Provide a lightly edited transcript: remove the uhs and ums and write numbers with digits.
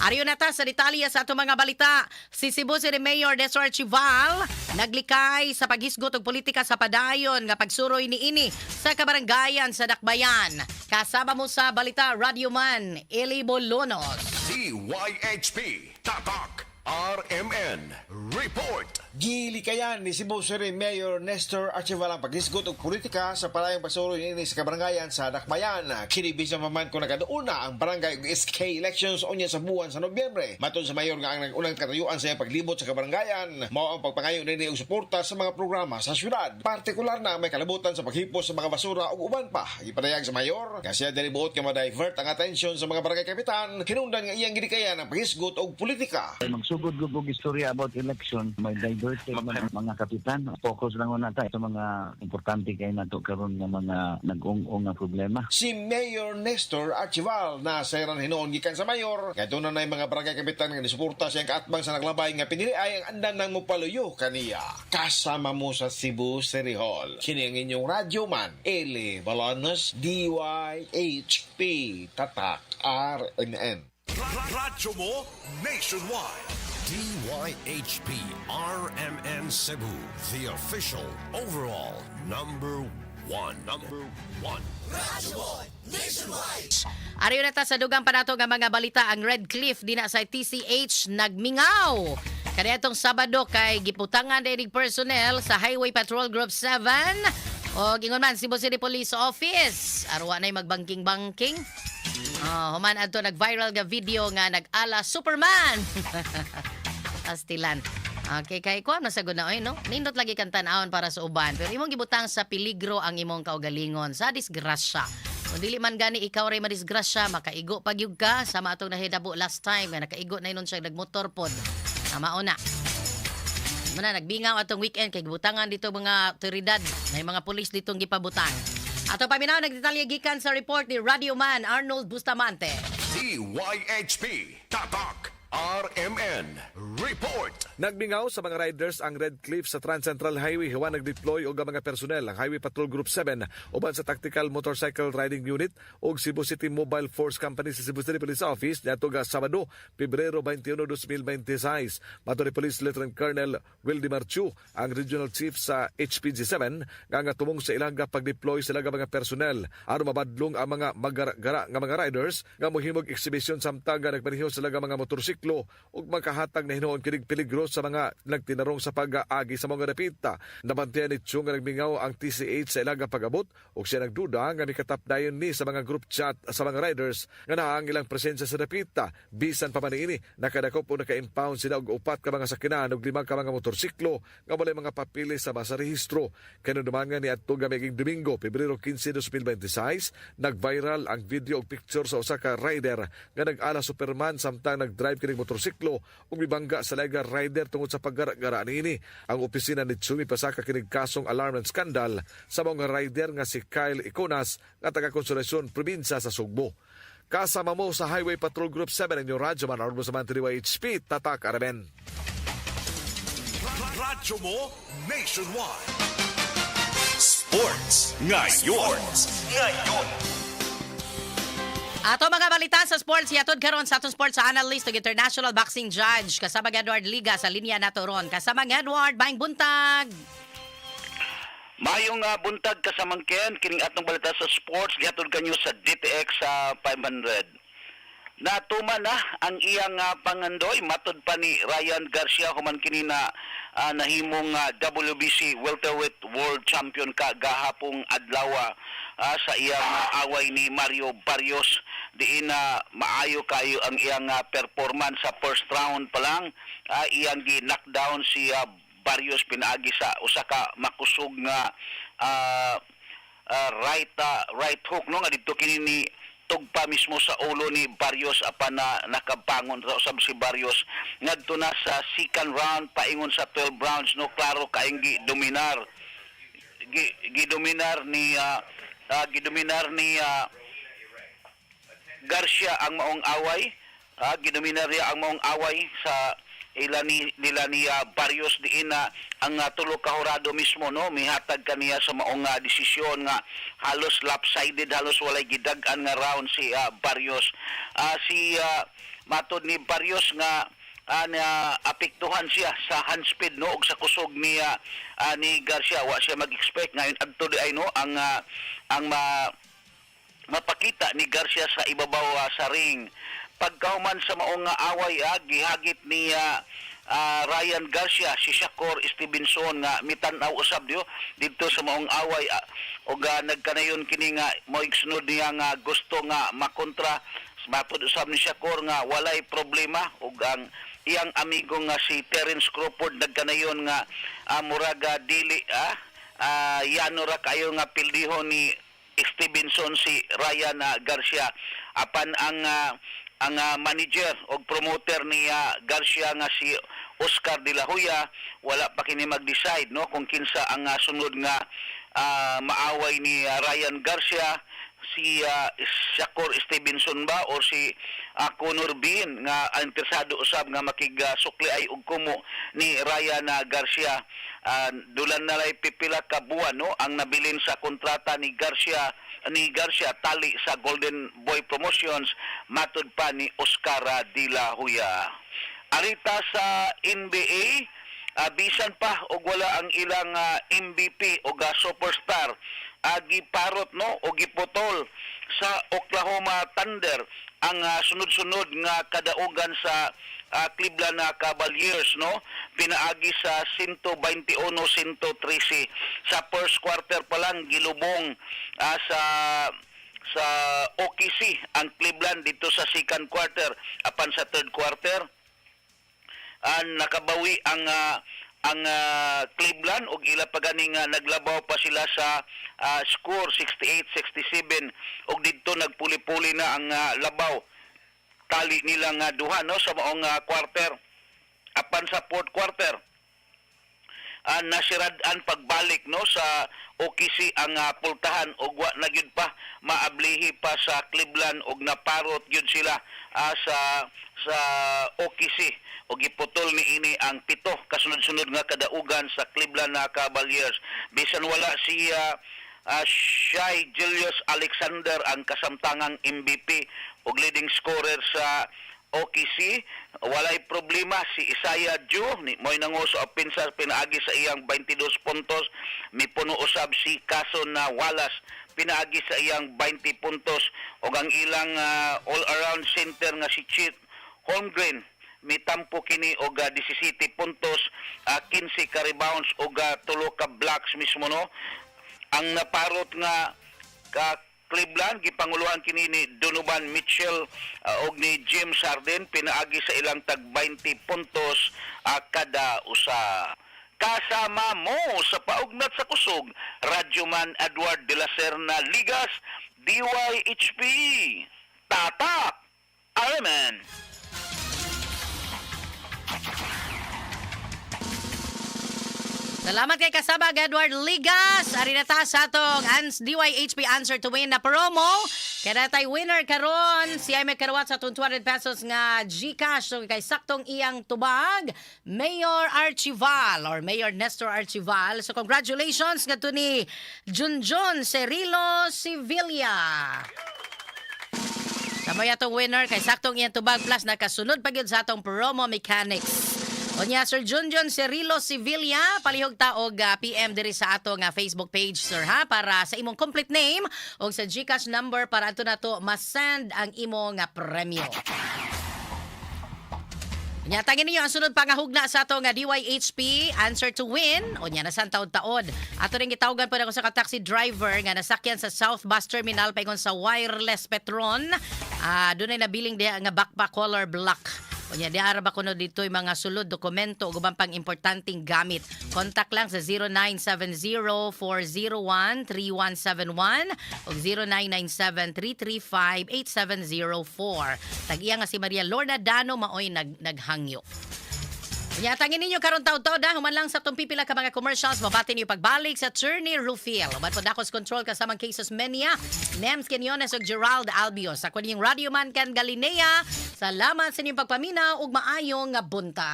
Ariyo na ta sa detalye sa ato mga balita. Si Cebu City Mayor Nestor Archival naglikay sa paghisgot og politika sa padayon nga pagsuroy niini sa kabaranggayan sa Dakbayan. Kasama mo sa balita Radio Man, Eli Bolonos. DYHP Tatak RMN Report. Gilikayan ni Cebu City Mayor Nestor Archival ang paghisgot og politika sa palayong pagsuroy niini sa kabarangayan sa Dakbayan. Kinibisa maman kung nagaduuna ang barangay ug SK elections unya sa buwan sa Nobyembre. Matud sa mayor nga ang nag-unang katayuan sa iyang paglibot sa kabarangayan, mao ang pagpangayo niini og suporta sa mga programa sa syudad. Partikular na may kalabutan sa paghipos sa mga basura ug uban pa. Ipadayag sa mayor nga siya dili buot nga ma-divert ang atensyon sa mga barangay kapitan, hinungdan nga iyang gilikayan ang paghisgot og politika. Magsugod gugog istorya about election, may diverted mga kapitan. Focus lang na tayo sa mga importante kay nato karon nga mga nag-ung-ung nga problema. Si Mayor Nestor Archival na sayran hinuon gikan sa mayor, kay doon na mga barangay kapitan nga nisuporta siyang kaatbang sa naglabay nga pinili ay ang andam nang mupaluyo kaniya. Kasama mo sa Cebu City Hall. Kini ang inyong Radio Man, Eli Bolonos, DYHP Tatak RMN. Radyo mo nationwide. DYHP RMN Cebu, the official overall number one. Radyo mo nationwide. Ariyo na ta sa dugang panato nga mga balita. Ang Red Cliff dina sa TCH nagmingaw. Kaniadtong Sabado kay giputangan dinig personnel sa Highway Patrol Group 7 o gingon man Cebu City Police Office. Arwa nay magbangking-bangking. Human adto nag-viral nga video nga nag-ala Superman. Astilan. Okay, kay kuha na sagod na oy no. Nindot lagi kang tan-awon para sa uban, pero imong gibutang sa peligro ang imong kaugalingon sa disgrasya. Kung dili man gani ikaw ray madisgrasya, makaigo pagyug ka sa matong nahitabo last time nga nakaigo na inon siya nagmotor pod. Mauna. Muna nagbingaw atong weekend kay gibutangan dito mga otoridad, may mga pulis ditong gipabutang. Ato paminaw nagdetalye gikan sa report ni Radio Man Arnold Bustamante. DYHP Tatak RMN Report. Nagbingaw sa mga riders ang Red Cliff sa Trans Central Highway human nagdeploy og mga personnel ang Highway Patrol Group 7 uban sa Tactical Motorcycle Riding Unit ug Cebu City Mobile Force Company sa Cebu City Police Office niadto ga Sabado, Pebrero 21, 2026. Mato ni Police Lieutenant Colonel Wildemar Chu, ang Regional Chief sa HPG7 nga tumong sa ilang pag-deploy sila nga mga personnel aron mabadlong ang mga magara nga mga riders nga mohimog exhibition samtang nagpareho sila nga mga motorsiklo ug makahatag na hinuon kining peligro sa mga nagtinarong sa pag-aagi sa mga dapita. Nabantayan ni Chung nga nagmingaw ang TCH sa ilang pag-abot ug siya nagduda nga mikatapdayon ni sa mga group chat sa mga riders nga naa ang ilang presensya sa dapita. Bisan pa man ini nakadakop o naka-impound sila og 4 ka mga sakyanan ug 5 ka mga motorsiklo nga walay mga papili sa masa rehistro. Kanudumangan ni adto gamiging Domingo, Pebrero 15, 2026, nag-viral ang video ug picture sa usa ka rider nga nag-ala Superman samtang nag-drive kining motorsiklo ug mibangga sa layga rider tungod sa paggara-gara niini. Ang opisina ni Tsumi pasaka kining kasong alarm and scandal sa mga rider nga si Kyle Iconas nga taga Konsolasyon, probinsya sa Sugbo. Kasama mo sa Highway Patrol Group 7 ang Radyo Man Arnold Bustamante DYHP Tatak RMN. Radyo mo nationwide. Sports ngayon. Ato mga balita sa sports, yatod karon sa atong sports analyst ug international boxing judge kasama Edward Liga sa linya nato ron. Kasama Edward, maayong buntag. Mayong buntag kasamang Ken, kining atong balita sa sports, gihatod kanyo sa DTX sa 500. Natuman na ang iyang pangandoy, matod pa ni Ryan Garcia human kini na nahimong WBC welterweight world champion gahapong adlaw sa iyang away ni Mario Barrios. Diin maayo kayo ang iyang performance sa first round pa lang. Iyang gi-knockdown si Barrios pinaagi sa usa ka makusog nga right hook no nga didto kini ni tugpa mismo sa ulo ni Barrios apan na nakabangon sa usab si Barrios ngadto na sa second round paingon sa 12 rounds no klaro kaayong gidominar ni Garcia ang maong away. Gidominar niya ang maong away sa nila ni Barrios diin na ang tulo ka hurado mismo no mihatag kaniya sa maong desisyon nga halos lopsided, halos walay gidag-an nga round si Barrios. Si matod ni Barrios nga na apektuhan siya sa hand speed no ug sa kusog ni ni Garcia. Wa siya mag-expect ngayon adto di ay no ang mapakita ni Garcia sa ibabaw sa ring. Pagkahuman sa maong away gihagit ni Ryan Garcia si Shakur Stevenson nga mitanaw usab dito sa maong away ug nagkanayon kini nga mo'y sunod niya nga gusto nga makontra matod usab ni Shakur nga walay problema ug ang iyang amigo nga si Terence Crawford nagkanayon nga muraga dili yano ra kayo nga pildiho ni Stevenson si Ryan Garcia apan ang manager o promoter ni Garcia nga si Oscar de la Hoya wala pa kini mag-decide no kung kinsa ang sunod nga maaway ni Ryan Garcia, si Shakur Stevenson ba o si Conor Bean nga interesado usab nga makigsukli ay og kumo ni Ryan Garcia. Dulan na lay pipila ka buwan no ang nabilin sa kontrata ni Garcia tali sa Golden Boy Promotions matud pa ni Oscar de la Hoya. Arita sa NBA bisan pa og wala ang ilang MVP o superstar giparot no o giputol sa Oklahoma Thunder ang sunod-sunod nga kadaugan sa Cleveland Cavaliers no pinaagi sa 121-113 sa first quarter pa lang gilubong sa OKC ang Cleveland dito sa second quarter apan sa third quarter nakabawi ang Cleveland ug ila pa ganing naglabaw pa sila sa score 68-67 ug didto nagpuli-puli na ang labaw tali nila nga duha no sa maong quarter apan sa fourth quarter nasirad-an pagbalik no sa OKC ang pultahan ug wa na gyud pa maablihi pa sa Cleveland ug naparot gyud sila sa OKC ug giputol niini ang pito kasunod-sunod nga kadaugan sa Cleveland Cavaliers bisan wala si Shai Julius Alexander ang kasamtangang MVP ug leading scorer sa OKC. Walay problema si Isaiah Ju mo'y nanguso ang pinsar pinaagi sa iyang 22 puntos. Mipuno usab si Cason Wallace pinaagi sa iyang 20 puntos ug ang ilang all-around center nga si Chet Holmgren mitampo kini og 17 puntos, 15 ka rebounds ug 3 ka blocks mismo no. Ang naparot nga Cleveland gipanguluhan kini ni Donovan Mitchell og ni James Harden pinaagi sa ilang tag 20 puntos kada usa. Kasama mo sa paugnat sa kusog Radyoman Edward de la Serna Ligas DYHP Tatak Amen. Salamat kay kasabag Edward Ligas. Ari na ta sa atong DYHP Answer to Win na promo. Kaya tay winner karon si ay may karawat sa 200 pesos nga GCash. So kay saktong iyang tubag Mayor Archival or Mayor Nestor Archival. So congratulations nga to ni Junjun Cerilo Sevilla. Sama atong winner kay saktong iyang tubag plus nakasunod pa gyud sa atong promo mechanics. Onya Sir Junjun Cerilo Sevilla, palihog ta og PM diri sa ato nga Facebook page sir ha para sa imong complete name og sa GCash number para ato nato ma-send ang imo nga premyo. Onya tangin ninyo ang sunod pangahugna sa ato nga DYHP Answer to Win. Onya nasan taod-taod. Ato ring gitawgan po ako sa taxi driver nga nasakyan sa South Bus Terminal paingon sa Wireless Petron. Dunay nabiling diha nga backpack color black. Onya di ara ba kuno dito yung mga sulod dokumento ug ubang pang importanteng gamit. Contact lang sa 0970-401-3171 ug 0997-335-8704. Tag-iya nga si Maria Lorna Dano maoy naghangyo. Kanya tangin ninyo karon taw-taw da human lang sa tong pipila ka mga commercials mabati niyo pagbalik sa Attorney Rufil. Uban pod dakos control kasamang cases Menia, Nems Quinones ug Gerald Albios. Ako ning Radio Man Can Galinea. Salamat sa inyong pagpaminaw ug maayong buntag.